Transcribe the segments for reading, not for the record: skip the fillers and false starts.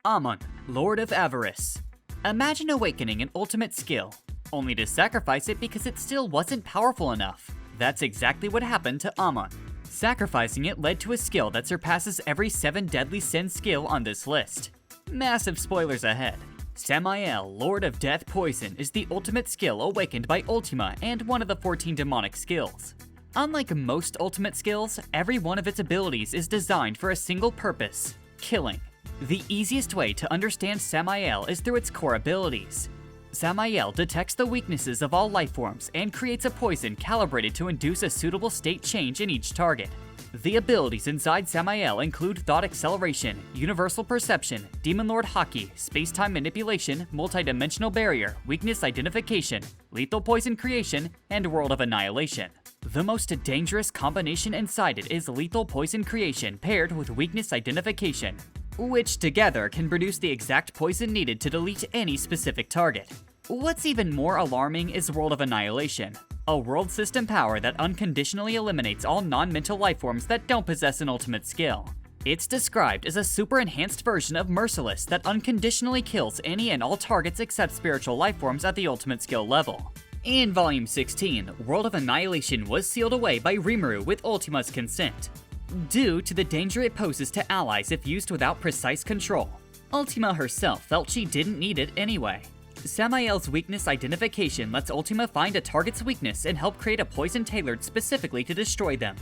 Amon, Lord of Avarice. Imagine awakening an ultimate skill, only to sacrifice it because it still wasn't powerful enough. That's exactly what happened to Amon. Sacrificing it led to a skill that surpasses every 7 deadly sin skill on this list. Massive spoilers ahead. Samael, Lord of Death Poison, is the ultimate skill awakened by Ultima and one of the 14 demonic skills. Unlike most ultimate skills, every one of its abilities is designed for a single purpose: killing. The easiest way to understand Samael is through its core abilities. Samael detects the weaknesses of all lifeforms and creates a poison calibrated to induce a suitable state change in each target. The abilities inside Samael include Thought Acceleration, Universal Perception, Demon Lord Haki, Space-Time Manipulation, Multidimensional Barrier, Weakness Identification, Lethal Poison Creation, and World of Annihilation. The most dangerous combination inside it is Lethal Poison Creation paired with Weakness Identification, which together can produce the exact poison needed to delete any specific target. What's even more alarming is World of Annihilation, a world system power that unconditionally eliminates all non-mental lifeforms that don't possess an ultimate skill. It's described as a super enhanced version of Merciless that unconditionally kills any and all targets except spiritual lifeforms at the ultimate skill level. In Volume 16, World of Annihilation was sealed away by Rimuru with Ultima's consent, due to the danger it poses to allies if used without precise control. Ultima herself felt she didn't need it anyway. Samael's weakness identification lets Ultima find a target's weakness and help create a poison tailored specifically to destroy them.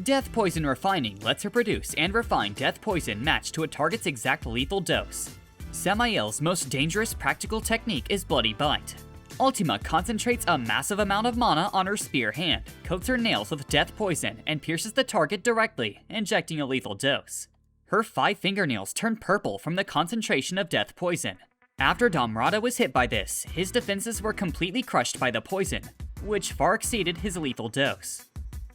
Death Poison Refining lets her produce and refine death poison matched to a target's exact lethal dose. Samael's most dangerous practical technique is Bloody Bite. Ultima concentrates a massive amount of mana on her spear hand, coats her nails with death poison, and pierces the target directly, injecting a lethal dose. Her 5 fingernails turn purple from the concentration of death poison. After Damrata was hit by this, his defenses were completely crushed by the poison, which far exceeded his lethal dose.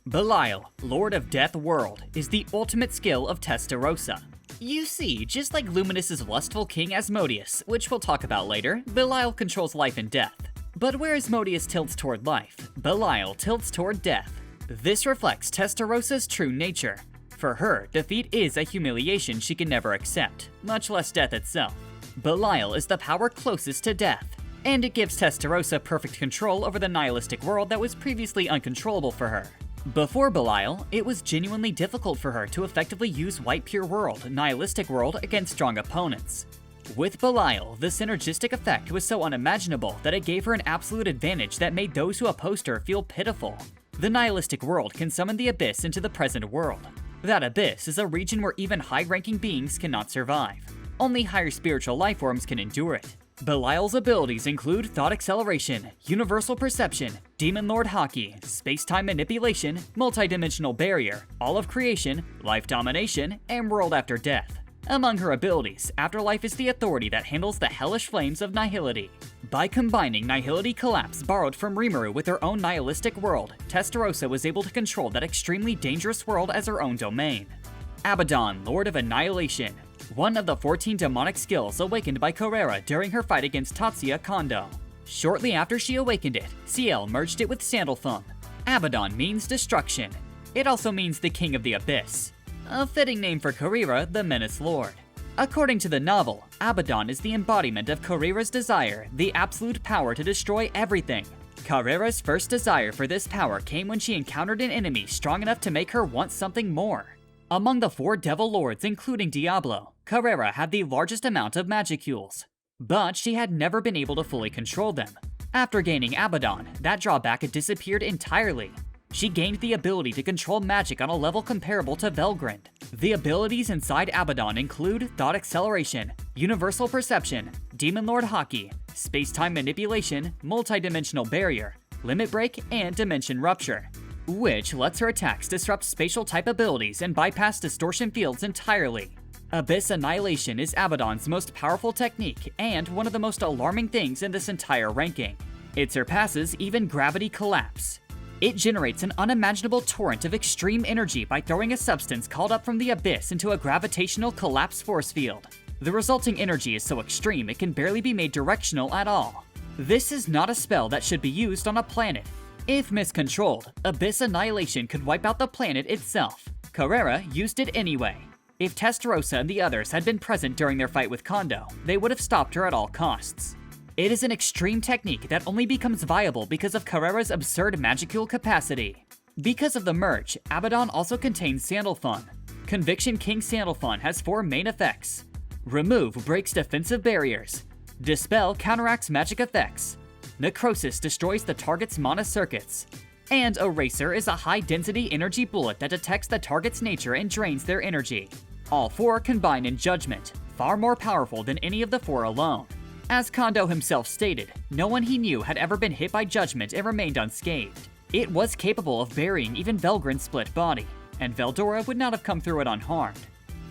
Belial, Lord of Death World, is the ultimate skill of Testarossa. You see, just like Luminous's lustful king Asmodeus, which we'll talk about later, Belial controls life and death. But where Asmodeus tilts toward life, Belial tilts toward death. This reflects Testarossa's true nature. For her, defeat is a humiliation she can never accept, much less death itself. Belial is the power closest to death, and it gives Testarossa perfect control over the nihilistic world that was previously uncontrollable for her. Before Belial, it was genuinely difficult for her to effectively use White Pure World, Nihilistic World against strong opponents. With Belial, the synergistic effect was so unimaginable that it gave her an absolute advantage that made those who opposed her feel pitiful. The Nihilistic World can summon the Abyss into the present world. That Abyss is a region where even high-ranking beings cannot survive. Only higher spiritual lifeforms can endure it. Belial's abilities include Thought Acceleration, Universal Perception, Demon Lord Haki, Space-Time Manipulation, Multidimensional Barrier, All of Creation, Life Domination, and World After Death. Among her abilities, Afterlife is the authority that handles the hellish flames of Nihility. By combining Nihility Collapse borrowed from Rimuru with her own nihilistic world, Testarossa was able to control that extremely dangerous world as her own domain. Abaddon, Lord of Annihilation, one of the 14 demonic skills awakened by Carrera during her fight against Tatsuya Kondo. Shortly after she awakened it, Ciel merged it with Sandalthumb. Abaddon means destruction. It also means the King of the Abyss, a fitting name for Carrera, the Menace Lord. According to the novel, Abaddon is the embodiment of Carrera's desire, the absolute power to destroy everything. Carrera's first desire for this power came when she encountered an enemy strong enough to make her want something more. Among the 4 Devil Lords, including Diablo, Carrera had the largest amount of magicules, but she had never been able to fully control them. After gaining Abaddon, that drawback had disappeared entirely. She gained the ability to control magic on a level comparable to Velgrand. The abilities inside Abaddon include Thought Acceleration, Universal Perception, Demon Lord Haki, Space-Time Manipulation, Multidimensional Barrier, Limit Break, and Dimension Rupture, which lets her attacks disrupt spatial-type abilities and bypass distortion fields entirely. Abyss Annihilation is Abaddon's most powerful technique and one of the most alarming things in this entire ranking. It surpasses even Gravity Collapse. It generates an unimaginable torrent of extreme energy by throwing a substance called up from the abyss into a gravitational collapse force field. The resulting energy is so extreme it can barely be made directional at all. This is not a spell that should be used on a planet. If miscontrolled, Abyss Annihilation could wipe out the planet itself. Carrera used it anyway. If Testarossa and the others had been present during their fight with Kondo, they would have stopped her at all costs. It is an extreme technique that only becomes viable because of Carrera's absurd magical capacity. Because of the merge, Abaddon also contains Sandalphon. Conviction King Sandalphon has 4 main effects. Remove breaks defensive barriers. Dispel counteracts magic effects. Necrosis destroys the target's mana circuits. And Eraser is a high-density energy bullet that detects the target's nature and drains their energy. All 4 combine in Judgment, far more powerful than any of the 4 alone. As Kondo himself stated, no one he knew had ever been hit by Judgment and remained unscathed. It was capable of burying even Velgrin's split body, and Veldora would not have come through it unharmed.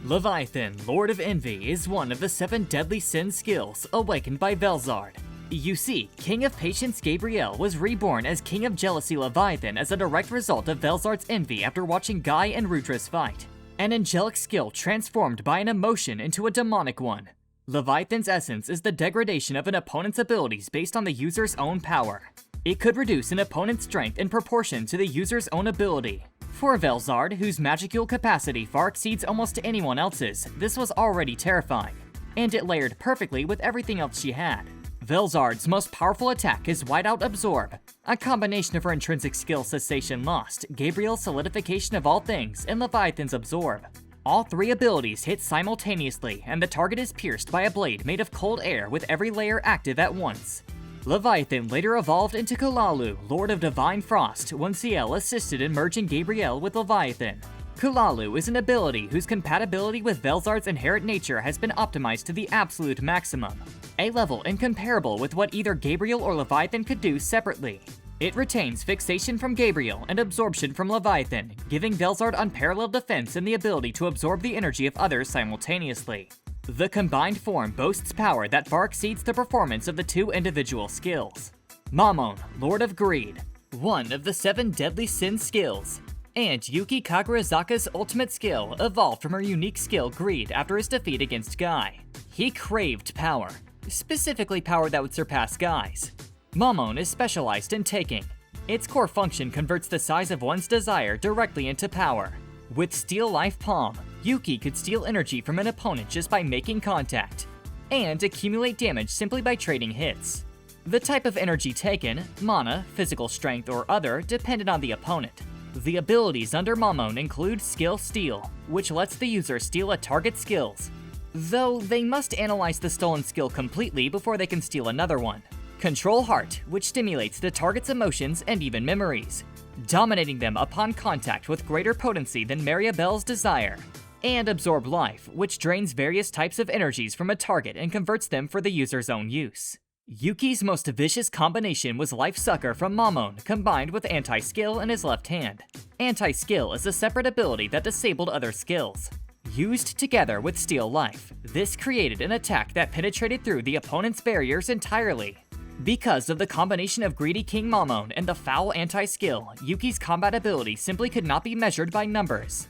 Leviathan, Lord of Envy, is one of the 7 deadly sin skills awakened by Velzard. You see, King of Patience Gabriel was reborn as King of Jealousy Leviathan as a direct result of Velzard's envy after watching Guy and Rudra's fight. An angelic skill transformed by an emotion into a demonic one. Leviathan's essence is the degradation of an opponent's abilities based on the user's own power. It could reduce an opponent's strength in proportion to the user's own ability. For Velzard, whose magical capacity far exceeds almost anyone else's, this was already terrifying, and it layered perfectly with everything else she had. Velzard's most powerful attack is Whiteout Absorb, a combination of her intrinsic skill Cessation Lost, Gabriel's Solidification of All Things, and Leviathan's Absorb. All 3 abilities hit simultaneously, and the target is pierced by a blade made of cold air with every layer active at once. Leviathan later evolved into Kulalu, Lord of Divine Frost, when Ciel assisted in merging Gabriel with Leviathan. Kulalu is an ability whose compatibility with Velzard's inherent nature has been optimized to the absolute maximum, a level incomparable with what either Gabriel or Leviathan could do separately. It retains fixation from Gabriel and absorption from Leviathan, giving Velzard unparalleled defense and the ability to absorb the energy of others simultaneously. The combined form boasts power that far exceeds the performance of the 2 individual skills. Mammon, Lord of Greed, one of the 7 deadly sin skills, and Yuki Kagurazaka's ultimate skill evolved from her unique skill Greed after his defeat against Guy. He craved power, specifically power that would surpass Guy's. Mammon is specialized in taking. Its core function converts the size of one's desire directly into power. With Steel Life Palm, Yuki could steal energy from an opponent just by making contact, and accumulate damage simply by trading hits. The type of energy taken, mana, physical strength, or other, depended on the opponent. The abilities under Mammon include Skill Steal, which lets the user steal a target's skills, though they must analyze the stolen skill completely before they can steal another one. Control Heart, which stimulates the target's emotions and even memories, dominating them upon contact with greater potency than Mariabelle's desire. And Absorb Life, which drains various types of energies from a target and converts them for the user's own use. Yuki's most vicious combination was Life Sucker from Mammon combined with Anti-Skill in his left hand. Anti-Skill is a separate ability that disabled other skills. Used together with Steal Life, this created an attack that penetrated through the opponent's barriers entirely. Because of the combination of Greedy King Mammon and the foul anti-skill, Yuki's combat ability simply could not be measured by numbers.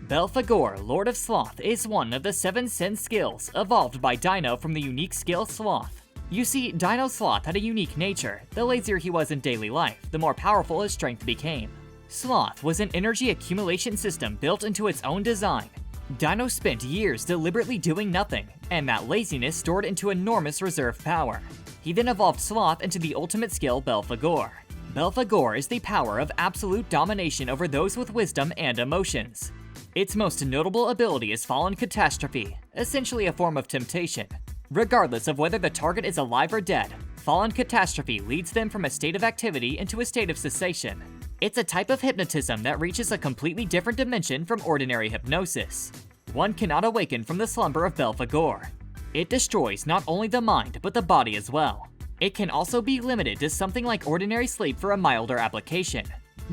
Belphegor, Lord of Sloth, is one of the 7 sin skills evolved by Dino from the unique skill Sloth. You see, Dino Sloth had a unique nature. The lazier he was in daily life, the more powerful his strength became. Sloth was an energy accumulation system built into its own design. Dino spent years deliberately doing nothing, and that laziness stored into enormous reserve power. He then evolved Sloth into the ultimate skill Belphegor. Belphegor is the power of absolute domination over those with wisdom and emotions. Its most notable ability is Fallen Catastrophe, essentially a form of temptation. Regardless of whether the target is alive or dead, Fallen Catastrophe leads them from a state of activity into a state of cessation. It's a type of hypnotism that reaches a completely different dimension from ordinary hypnosis. One cannot awaken from the slumber of Belphegor. It destroys not only the mind, but the body as well. It can also be limited to something like ordinary sleep for a milder application.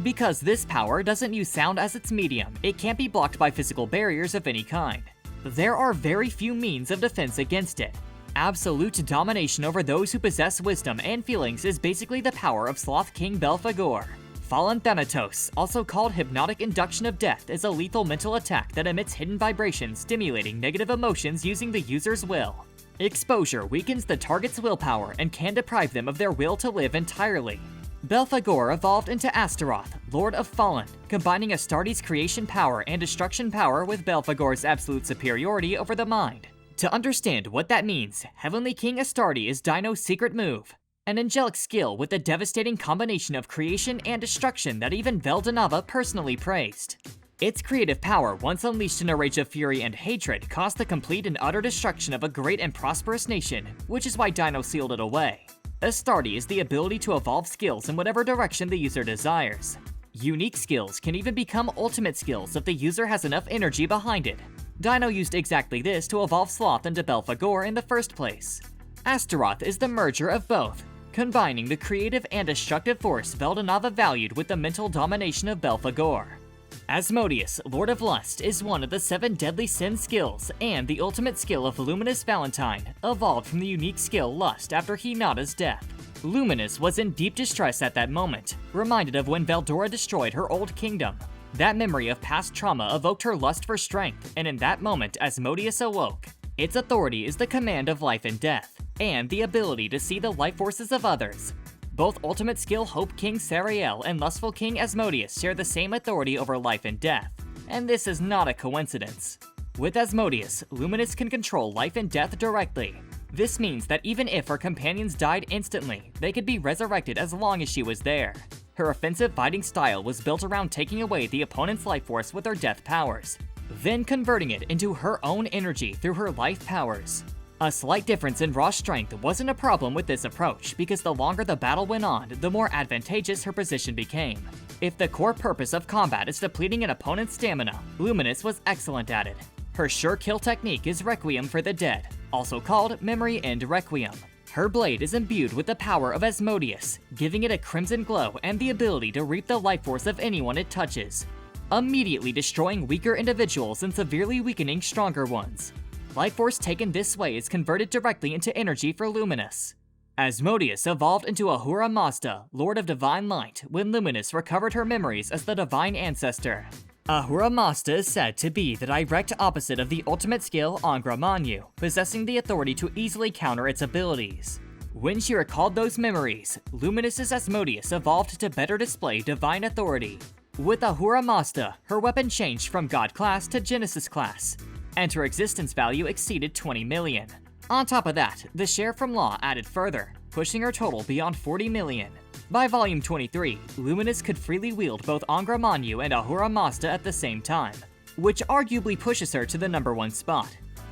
Because this power doesn't use sound as its medium, it can't be blocked by physical barriers of any kind. There are very few means of defense against it. Absolute domination over those who possess wisdom and feelings is basically the power of Sloth King Belphegor. Fallen Thanatos, also called Hypnotic Induction of Death, is a lethal mental attack that emits hidden vibrations stimulating negative emotions using the user's will. Exposure weakens the target's willpower and can deprive them of their will to live entirely. Belphegor evolved into Astaroth, Lord of Fallen, combining Astartes' creation power and destruction power with Belphegor's absolute superiority over the mind. To understand what that means, Heavenly King Astartes is Dino's secret move, an angelic skill with a devastating combination of creation and destruction that even Veldanava personally praised. Its creative power, once unleashed in a rage of fury and hatred, caused the complete and utter destruction of a great and prosperous nation, which is why Dino sealed it away. Astartes is the ability to evolve skills in whatever direction the user desires. Unique skills can even become ultimate skills if the user has enough energy behind it. Dino used exactly this to evolve Sloth into Belphegor in the first place. Astaroth is the merger of both, combining the creative and destructive force Veldanava valued with the mental domination of Belphegor. Asmodeus, Lord of Lust, is one of the 7 deadly sin skills, and the ultimate skill of Luminous Valentine, evolved from the unique skill Lust after Hinata's death. Luminous was in deep distress at that moment, reminded of when Veldora destroyed her old kingdom. That memory of past trauma evoked her lust for strength, and in that moment Asmodeus awoke. Its authority is the command of life and death, and the ability to see the life forces of others. Both Ultimate Skill Hope King Samael and Lustful King Asmodeus share the same authority over life and death, and this is not a coincidence. With Asmodeus, Luminous can control life and death directly. This means that even if her companions died instantly, they could be resurrected as long as she was there. Her offensive fighting style was built around taking away the opponent's life force with her death powers, then converting it into her own energy through her life powers. A slight difference in raw strength wasn't a problem with this approach because the longer the battle went on, the more advantageous her position became. If the core purpose of combat is depleting an opponent's stamina, Luminous was excellent at it. Her sure kill technique is Requiem for the Dead, also called Memory End Requiem. Her blade is imbued with the power of Asmodeus, giving it a crimson glow and the ability to reap the life force of anyone it touches, immediately destroying weaker individuals and severely weakening stronger ones. Life force taken this way is converted directly into energy for Luminous. Asmodeus evolved into Ahura Mazda, Lord of Divine Light, when Luminous recovered her memories as the Divine Ancestor. Ahura Mazda is said to be the direct opposite of the ultimate skill Angra Mainyu, possessing the authority to easily counter its abilities. When she recalled those memories, Luminous's Asmodeus evolved to better display divine authority. With Ahura Mazda, her weapon changed from God class to Genesis class, and her existence value exceeded 20 million. On top of that, the share from Law added further, pushing her total beyond 40 million. By volume 23, Luminous could freely wield both Angra Mainyu and Ahura Mazda at the same time, which arguably pushes her to the #1 spot.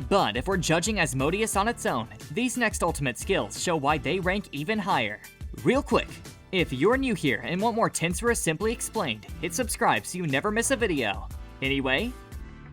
But if we're judging Asmodeus on its own, these next ultimate skills show why they rank even higher. Real quick, if you're new here and want more Tensura Simply Explained, hit subscribe so you never miss a video. Anyway,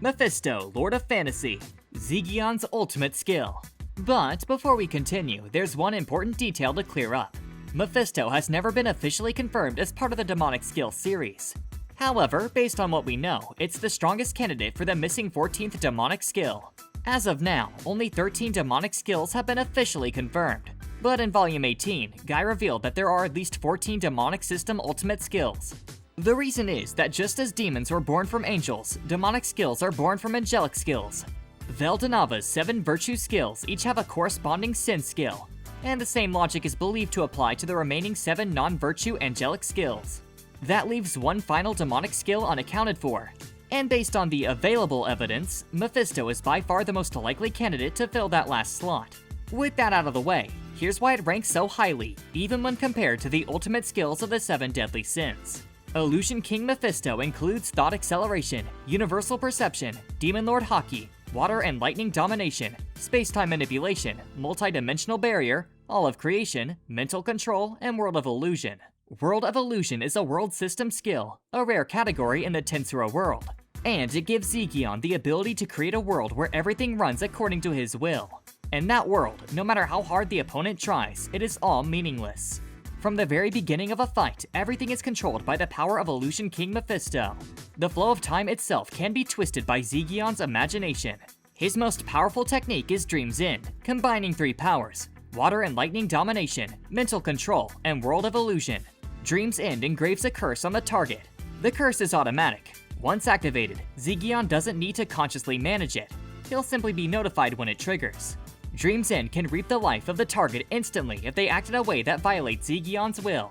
Mephisto, Lord of Fantasy, Zegion's ultimate skill. But before we continue, there's one important detail to clear up. Mephisto has never been officially confirmed as part of the demonic skill series. However, based on what we know, it's the strongest candidate for the missing 14th demonic skill. As of now, only 13 demonic skills have been officially confirmed. But in Volume 18, Guy revealed that there are at least 14 demonic system ultimate skills. The reason is that just as demons were born from angels, demonic skills are born from angelic skills. Veldanava's 7 virtue skills each have a corresponding sin skill, and the same logic is believed to apply to the remaining 7 non-virtue angelic skills. That leaves one final demonic skill unaccounted for, and based on the available evidence, Mephisto is by far the most likely candidate to fill that last slot. With that out of the way, here's why it ranks so highly, even when compared to the ultimate skills of the 7 deadly sins. Illusion King Mephisto includes Thought Acceleration, Universal Perception, Demon Lord Haki, Water and Lightning Domination, Space-Time Manipulation, Multi-Dimensional Barrier, All of Creation, Mental Control, and World of Illusion. World of Illusion is a world system skill, a rare category in the Tensura world, and it gives Zegion the ability to create a world where everything runs according to his will. In that world, no matter how hard the opponent tries, it is all meaningless. From the very beginning of a fight, everything is controlled by the power of Illusion King Mephisto. The flow of time itself can be twisted by Zegion's imagination. His most powerful technique is Dream's End, combining 3 powers: Water and Lightning Domination, Mental Control, and World of Illusion. Dream's End engraves a curse on the target. The curse is automatic. Once activated, Zegion doesn't need to consciously manage it. He'll simply be notified when it triggers. Dream's End can reap the life of the target instantly if they act in a way that violates Zegion's will.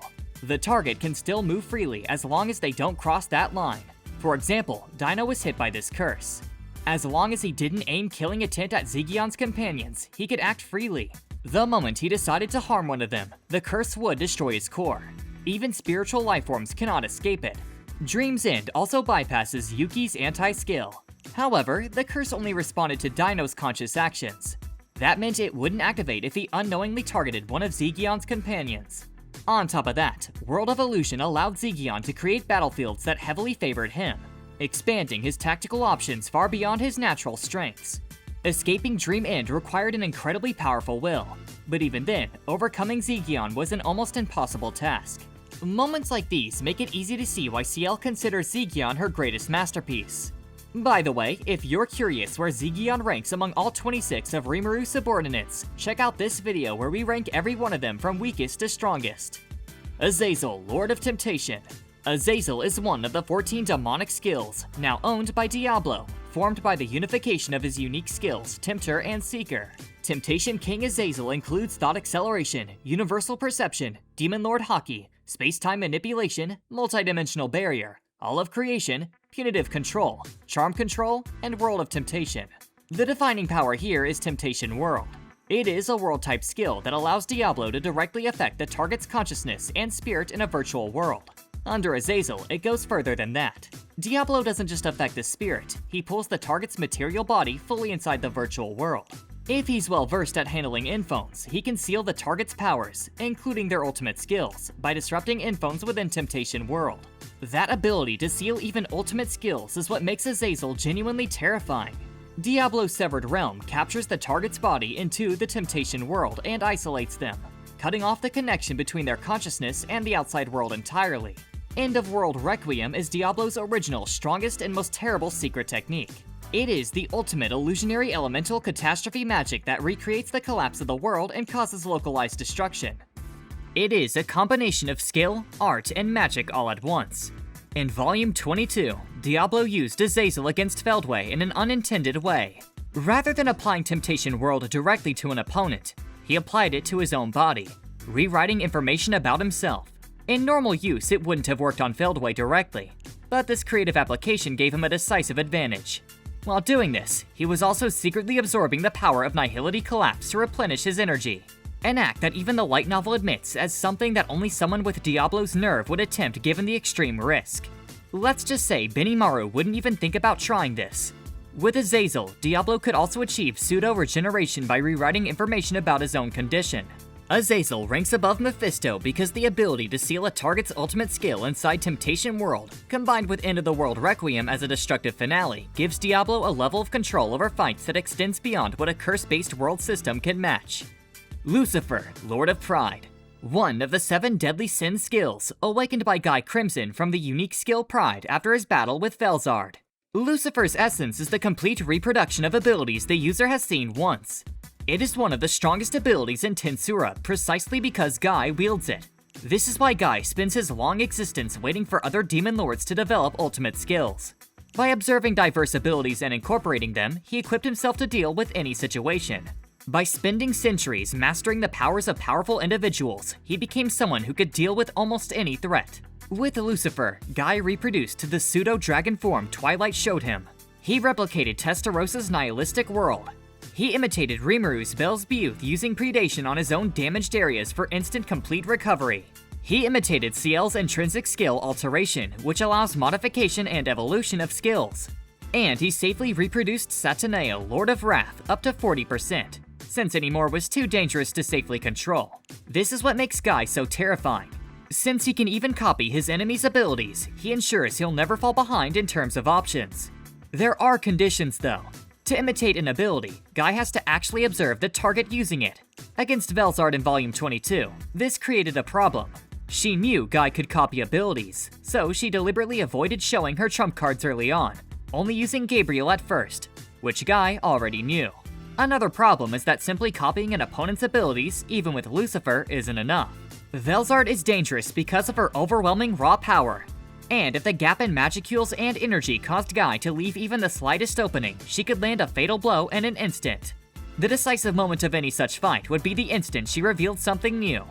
The target can still move freely as long as they don't cross that line. For example, Dino was hit by this curse. As long as he didn't aim killing intent at Zigion's companions, he could act freely. The moment he decided to harm one of them, the curse would destroy his core. Even spiritual lifeforms cannot escape it. Dream's End also bypasses Yuki's anti-skill. However, the curse only responded to Dino's conscious actions. That meant it wouldn't activate if he unknowingly targeted one of Zigion's companions. On top of that, World of Illusion allowed Zigion to create battlefields that heavily favored him, expanding his tactical options far beyond his natural strengths. Escaping Dream End required an incredibly powerful will, but even then, overcoming Zigion was an almost impossible task. Moments like these make it easy to see why CL considers Zigion her greatest masterpiece. By the way, if you're curious where Zigion ranks among all 26 of Rimuru's subordinates, check out this video where we rank every one of them from weakest to strongest. Azazel, Lord of Temptation. Azazel is one of the 14 demonic skills, now owned by Diablo, formed by the unification of his unique skills, Tempter and Seeker. Temptation King Azazel includes Thought Acceleration, Universal Perception, Demon Lord Haki, Space-Time Manipulation, Multidimensional Barrier, All of Creation, Punitive Control, Charm Control, and World of Temptation. The defining power here is Temptation World. It is a world-type skill that allows Diablo to directly affect the target's consciousness and spirit in a virtual world. Under Azazel, it goes further than that. Diablo doesn't just affect the spirit, he pulls the target's material body fully inside the virtual world. If he's well versed at handling infos, he can seal the target's powers, including their ultimate skills, by disrupting infos within Temptation World. That ability to seal even ultimate skills is what makes Azazel genuinely terrifying. Diablo's Severed Realm captures the target's body into the Temptation World and isolates them, cutting off the connection between their consciousness and the outside world entirely. End of World Requiem is Diablo's original, strongest, and most terrible secret technique. It is the ultimate illusionary elemental catastrophe magic that recreates the collapse of the world and causes localized destruction. It is a combination of skill, art, and magic all at once. In Volume 22, Diablo used Azazel against Feldway in an unintended way. Rather than applying Temptation World directly to an opponent, he applied it to his own body, rewriting information about himself. In normal use, it wouldn't have worked on Feldway directly, but this creative application gave him a decisive advantage. While doing this, he was also secretly absorbing the power of Nihility Collapse to replenish his energy, an act that even the light novel admits as something that only someone with Diablo's nerve would attempt given the extreme risk. Let's just say Benimaru wouldn't even think about trying this. With Azazel, Diablo could also achieve pseudo-regeneration by rewriting information about his own condition. Azazel ranks above Mephisto because the ability to seal a target's ultimate skill inside Temptation World, combined with End of the World Requiem as a destructive finale, gives Diablo a level of control over fights that extends beyond what a curse-based world system can match. Lucifer, Lord of Pride. One of the 7 deadly sin skills, awakened by Guy Crimson from the unique skill Pride after his battle with Velzard. Lucifer's essence is the complete reproduction of abilities the user has seen once. It is one of the strongest abilities in Tensura precisely because Guy wields it. This is why Guy spends his long existence waiting for other demon lords to develop ultimate skills. By observing diverse abilities and incorporating them, he equipped himself to deal with any situation. By spending centuries mastering the powers of powerful individuals, he became someone who could deal with almost any threat. With Lucifer, Guy reproduced the pseudo-dragon form Twilight showed him. He replicated Testarosa's nihilistic world. He imitated Rimuru's Beelzebuth using predation on his own damaged areas for instant complete recovery. He imitated CL's intrinsic skill alteration, which allows modification and evolution of skills. And he safely reproduced Satanael, Lord of Wrath, up to 40%, since anymore was too dangerous to safely control. This is what makes Guy so terrifying. Since he can even copy his enemy's abilities, he ensures he'll never fall behind in terms of options. There are conditions though. To imitate an ability, Guy has to actually observe the target using it. Against Velzard in Volume 22, this created a problem. She knew Guy could copy abilities, so she deliberately avoided showing her trump cards early on, only using Gabriel at first, which Guy already knew. Another problem is that simply copying an opponent's abilities, even with Lucifer, isn't enough. Velzard is dangerous because of her overwhelming raw power. And if the gap in magicules and energy caused Guy to leave even the slightest opening, she could land a fatal blow in an instant. The decisive moment of any such fight would be the instant she revealed something new.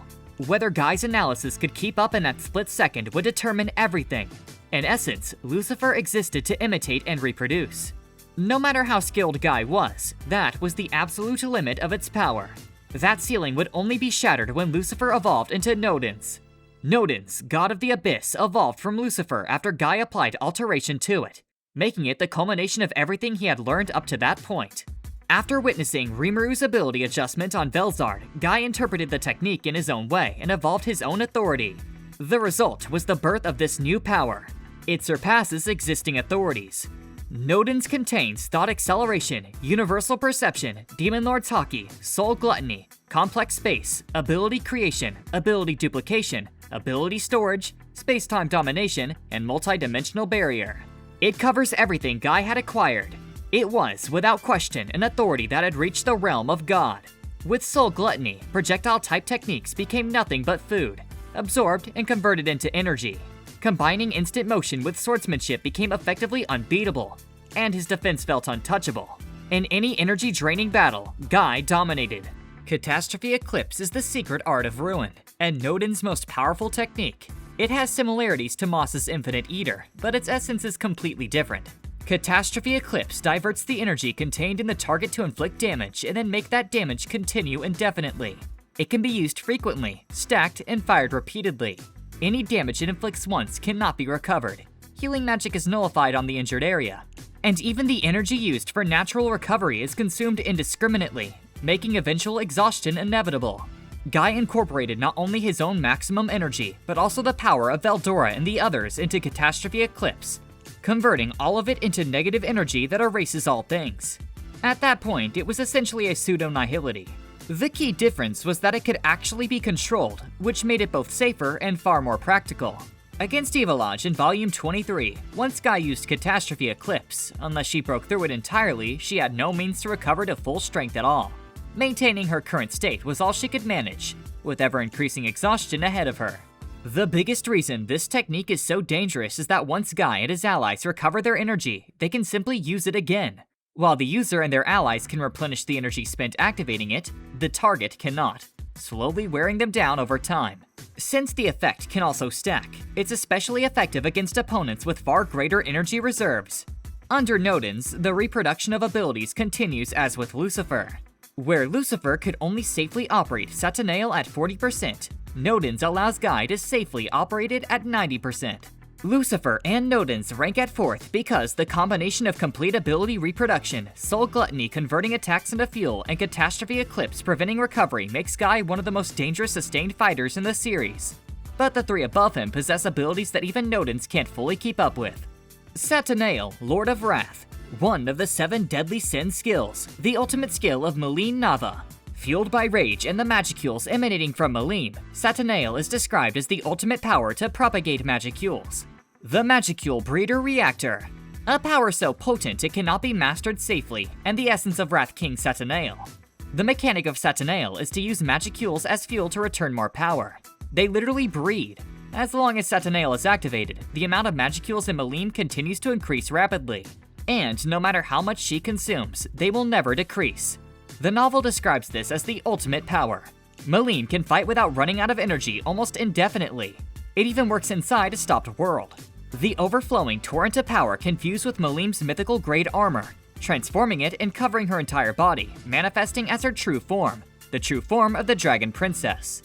Whether Guy's analysis could keep up in that split second would determine everything. In essence, Lucifer existed to imitate and reproduce. No matter how skilled Guy was, that was the absolute limit of its power. That ceiling would only be shattered when Lucifer evolved into Nodens. Nodens, god of the abyss, evolved from Lucifer after Guy applied alteration to it, making it the culmination of everything he had learned up to that point. After witnessing Rimuru's ability adjustment on Velzard, Guy interpreted the technique in his own way and evolved his own authority. The result was the birth of this new power. It surpasses existing authorities. Nodens contains thought acceleration, universal perception, demon lord's haki, soul gluttony, complex space, ability creation, ability duplication, ability storage, space-time domination, and multi-dimensional barrier. It covers everything Guy had acquired. It was, without question, an authority that had reached the realm of God. With soul gluttony, projectile-type techniques became nothing but food, absorbed and converted into energy. Combining instant motion with swordsmanship became effectively unbeatable, and his defense felt untouchable. In any energy-draining battle, Guy dominated. Catastrophe Eclipse is the secret art of ruin, and Nodens' most powerful technique. It has similarities to Moss's Infinite Eater, but its essence is completely different. Catastrophe Eclipse diverts the energy contained in the target to inflict damage and then make that damage continue indefinitely. It can be used frequently, stacked, and fired repeatedly. Any damage it inflicts once cannot be recovered. Healing magic is nullified on the injured area. And even the energy used for natural recovery is consumed indiscriminately, making eventual exhaustion inevitable. Guy incorporated not only his own maximum energy, but also the power of Veldora and the others into Catastrophe Eclipse, converting all of it into negative energy that erases all things. At that point, it was essentially a pseudo-nihility. The key difference was that it could actually be controlled, which made it both safer and far more practical. Against Evilage in Volume 23, once Guy used Catastrophe Eclipse, unless she broke through it entirely, she had no means to recover to full strength at all. Maintaining her current state was all she could manage, with ever-increasing exhaustion ahead of her. The biggest reason this technique is so dangerous is that once Guy and his allies recover their energy, they can simply use it again. While the user and their allies can replenish the energy spent activating it, the target cannot, slowly wearing them down over time. Since the effect can also stack, it's especially effective against opponents with far greater energy reserves. Under Nodens, the reproduction of abilities continues as with Lucifer. Where Lucifer could only safely operate Satanael at 40%, Nodens allows Guy to safely operate it at 90%. Lucifer and Nodens rank at 4th because the combination of complete ability reproduction, soul gluttony converting attacks into fuel, and Catastrophe Eclipse preventing recovery makes Guy one of the most dangerous sustained fighters in the series. But the three above him possess abilities that even Nodens can't fully keep up with. Satanael, Lord of Wrath, one of the 7 deadly sin skills, the ultimate skill of Veldanava. Fueled by rage and the magicules emanating from Malim, Satanael is described as the ultimate power to propagate magicules. The Magicule Breeder Reactor, a power so potent it cannot be mastered safely, and the essence of Wrath King Satanael. The mechanic of Satanael is to use magicules as fuel to return more power. They literally breed. As long as Satanael is activated, the amount of magicules in Malim continues to increase rapidly. And no matter how much she consumes, they will never decrease. The novel describes this as the ultimate power. Malim can fight without running out of energy almost indefinitely. It even works inside a stopped world. The overflowing torrent of power can fuse with Malim's mythical grade armor, transforming it and covering her entire body, manifesting as her true form, the true form of the Dragon Princess.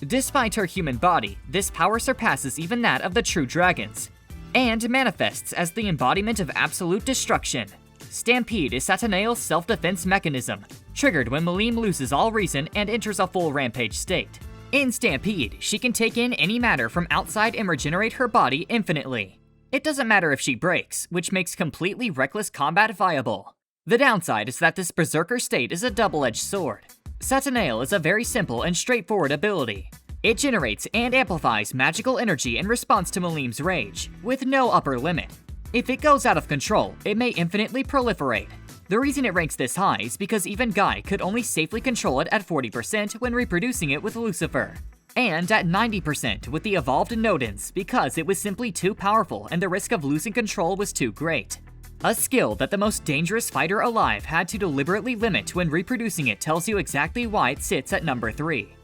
Despite her human body, this power surpasses even that of the true dragons, and manifests as the embodiment of absolute destruction. Stampede is Satanael's self-defense mechanism, triggered when Malim loses all reason and enters a full rampage state. In Stampede, she can take in any matter from outside and regenerate her body infinitely. It doesn't matter if she breaks, which makes completely reckless combat viable. The downside is that this berserker state is a double-edged sword. Satanael is a very simple and straightforward ability. It generates and amplifies magical energy in response to Malim's rage, with no upper limit. If it goes out of control, it may infinitely proliferate. The reason it ranks this high is because even Guy could only safely control it at 40% when reproducing it with Lucifer, and at 90% with the evolved Nodens because it was simply too powerful and the risk of losing control was too great. A skill that the most dangerous fighter alive had to deliberately limit when reproducing it tells you exactly why it sits at number 3.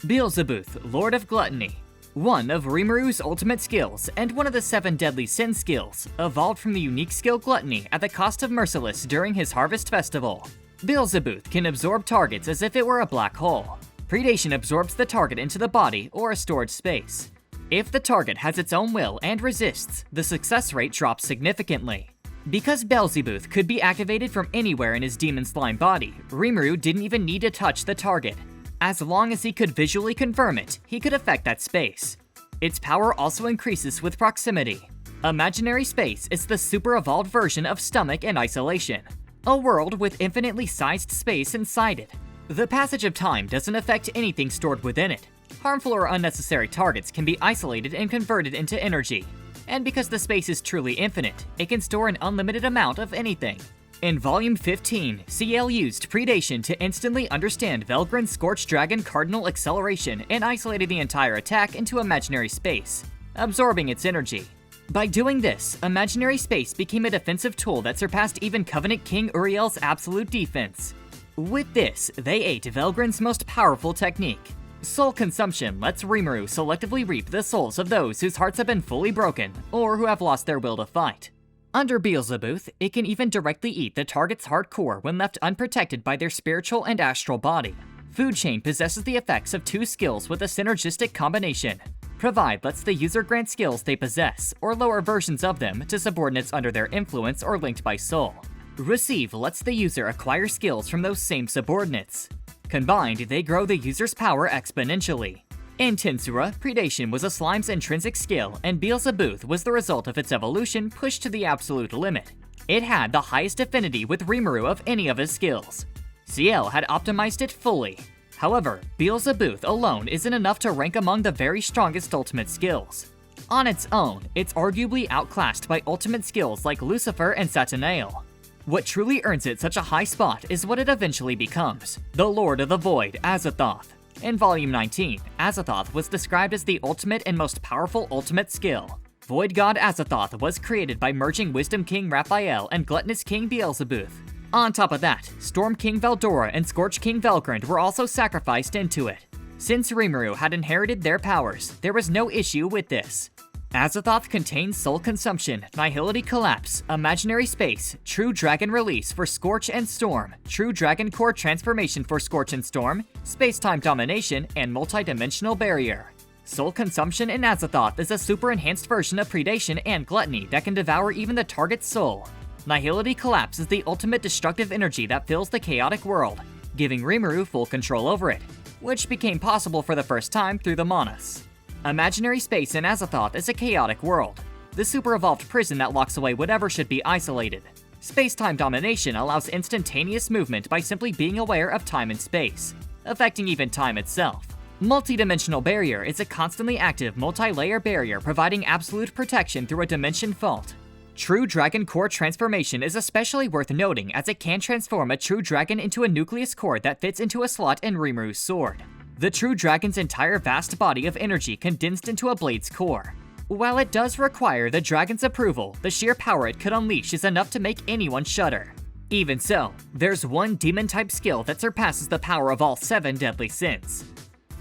Beelzebuth, Lord of Gluttony. One of Rimuru's ultimate skills, and one of the 7 deadly sin skills, evolved from the unique skill Gluttony at the cost of Merciless during his Harvest Festival. Beelzebuth can absorb targets as if it were a black hole. Predation absorbs the target into the body or a stored space. If the target has its own will and resists, the success rate drops significantly. Because Beelzebuth could be activated from anywhere in his demon slime body, Rimuru didn't even need to touch the target. As long as he could visually confirm it, he could affect that space. Its power also increases with proximity. Imaginary space is the super evolved version of stomach and isolation, a world with infinitely sized space inside it. The passage of time doesn't affect anything stored within it. Harmful or unnecessary targets can be isolated and converted into energy. And because the space is truly infinite, it can store an unlimited amount of anything. In Volume 15, CL used Predation to instantly understand Velgrin's Scorched Dragon Cardinal Acceleration and isolated the entire attack into imaginary space, absorbing its energy. By doing this, imaginary space became a defensive tool that surpassed even Covenant King Uriel's absolute defense. With this, they ate Velgrin's most powerful technique. Soul consumption lets Rimuru selectively reap the souls of those whose hearts have been fully broken or who have lost their will to fight. Under Beelzebuth, it can even directly eat the target's heart core when left unprotected by their spiritual and astral body. Food Chain possesses the effects of 2 skills with a synergistic combination. Provide lets the user grant skills they possess, or lower versions of them, to subordinates under their influence or linked by soul. Receive lets the user acquire skills from those same subordinates. Combined, they grow the user's power exponentially. In Tensura, Predation was a slime's intrinsic skill, and Beelzebuth was the result of its evolution pushed to the absolute limit. It had the highest affinity with Rimuru of any of his skills. CL had optimized it fully. However, Beelzebuth alone isn't enough to rank among the very strongest ultimate skills. On its own, it's arguably outclassed by ultimate skills like Lucifer and Satanael. What truly earns it such a high spot is what it eventually becomes, the Lord of the Void, Azathoth. In Volume 19, Azathoth was described as the ultimate and most powerful ultimate skill. Void God Azathoth was created by merging Wisdom King Raphael and Gluttonous King Beelzebuth. On top of that, Storm King Veldora and Scorch King Velgrind were also sacrificed into it. Since Rimuru had inherited their powers, there was no issue with this. Azathoth contains Soul Consumption, Nihility Collapse, Imaginary Space, True Dragon Release for Scorch and Storm, True Dragon Core Transformation for Scorch and Storm, Space-Time Domination, and Multi-Dimensional Barrier. Soul Consumption in Azathoth is a super enhanced version of Predation and Gluttony that can devour even the target's soul. Nihility Collapse is the ultimate destructive energy that fills the chaotic world, giving Rimuru full control over it, which became possible for the first time through the Manas. Imaginary Space in Azathoth is a chaotic world, the super-evolved prison that locks away whatever should be isolated. Space-Time Domination allows instantaneous movement by simply being aware of time and space, affecting even time itself. Multi-Dimensional Barrier is a constantly active multi-layer barrier providing absolute protection through a dimension fault. True Dragon Core Transformation is especially worth noting as it can transform a true dragon into a nucleus core that fits into a slot in Rimuru's sword. The true dragon's entire vast body of energy condensed into a blade's core. While it does require the dragon's approval, the sheer power it could unleash is enough to make anyone shudder. Even so, there's one demon-type skill that surpasses the power of all 7 deadly sins.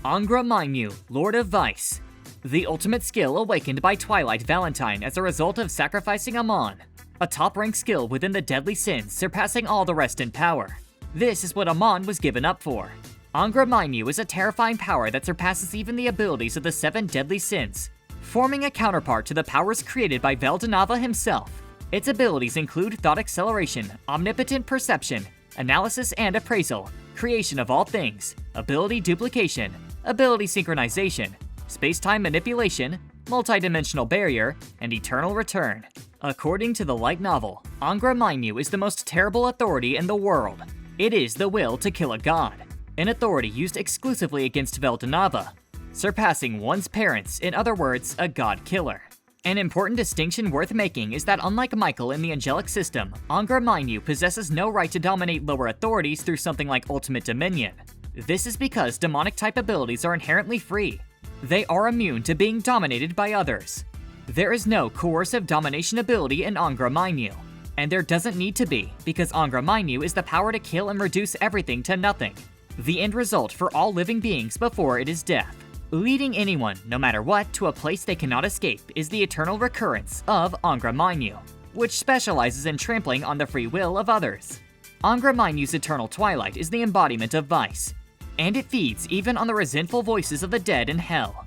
Angra Mainyu, Lord of Vice. The ultimate skill awakened by Twilight Valentine as a result of sacrificing Amon, a top-ranked skill within the deadly sins surpassing all the rest in power. This is what Amon was given up for. Angra Mainyu is a terrifying power that surpasses even the abilities of the 7 deadly sins, forming a counterpart to the powers created by Veldanava himself. Its abilities include thought acceleration, omnipotent perception, analysis and appraisal, creation of all things, ability duplication, ability synchronization, space-time manipulation, multi-dimensional barrier, and eternal return. According to the light novel, Angra Mainyu is the most terrible authority in the world. It is the will to kill a god, an authority used exclusively against Veldanava, surpassing one's parents, in other words, a god killer. An important distinction worth making is that unlike Michael in the angelic system, Angra Mainyu possesses no right to dominate lower authorities through something like ultimate dominion. This is because demonic-type abilities are inherently free. They are immune to being dominated by others. There is no coercive domination ability in Angra Mainyu, and there doesn't need to be, because Angra Mainyu is the power to kill and reduce everything to nothing. the end result for all living beings before it is death. Leading anyone, no matter what, to a place they cannot escape is the eternal recurrence of Angra Mainyu, which specializes in trampling on the free will of others. Angra Mainyu's eternal twilight is the embodiment of vice, and it feeds even on the resentful voices of the dead in hell.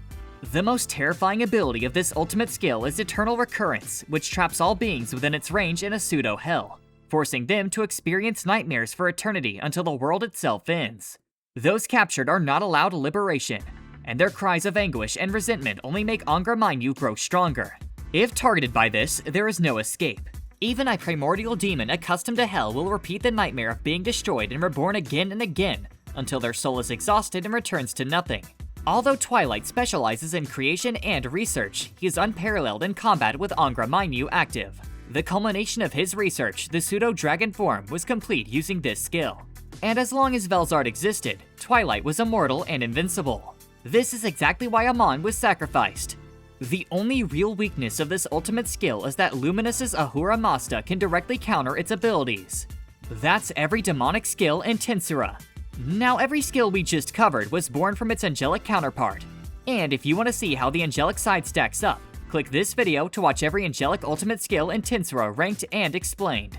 The most terrifying ability of this ultimate skill is eternal recurrence, which traps all beings within its range in a pseudo-hell, forcing them to experience nightmares for eternity until the world itself ends. Those captured are not allowed liberation, and their cries of anguish and resentment only make Angra Mainyu grow stronger. If targeted by this, there is no escape. Even a primordial demon accustomed to hell will repeat the nightmare of being destroyed and reborn again and again until their soul is exhausted and returns to nothing. Although Twilight specializes in creation and research, he is unparalleled in combat with Angra Mainyu active. The culmination of his research, the pseudo-dragon form, was complete using this skill. And as long as Velzard existed, Twilight was immortal and invincible. This is exactly why Amon was sacrificed. The only real weakness of this ultimate skill is that Luminous's Ahura Mazda can directly counter its abilities. That's every demonic skill in Tensura. Now, every skill we just covered was born from its angelic counterpart. And if you want to see how the angelic side stacks up, click this video to watch every angelic ultimate skill in Tensura ranked and explained.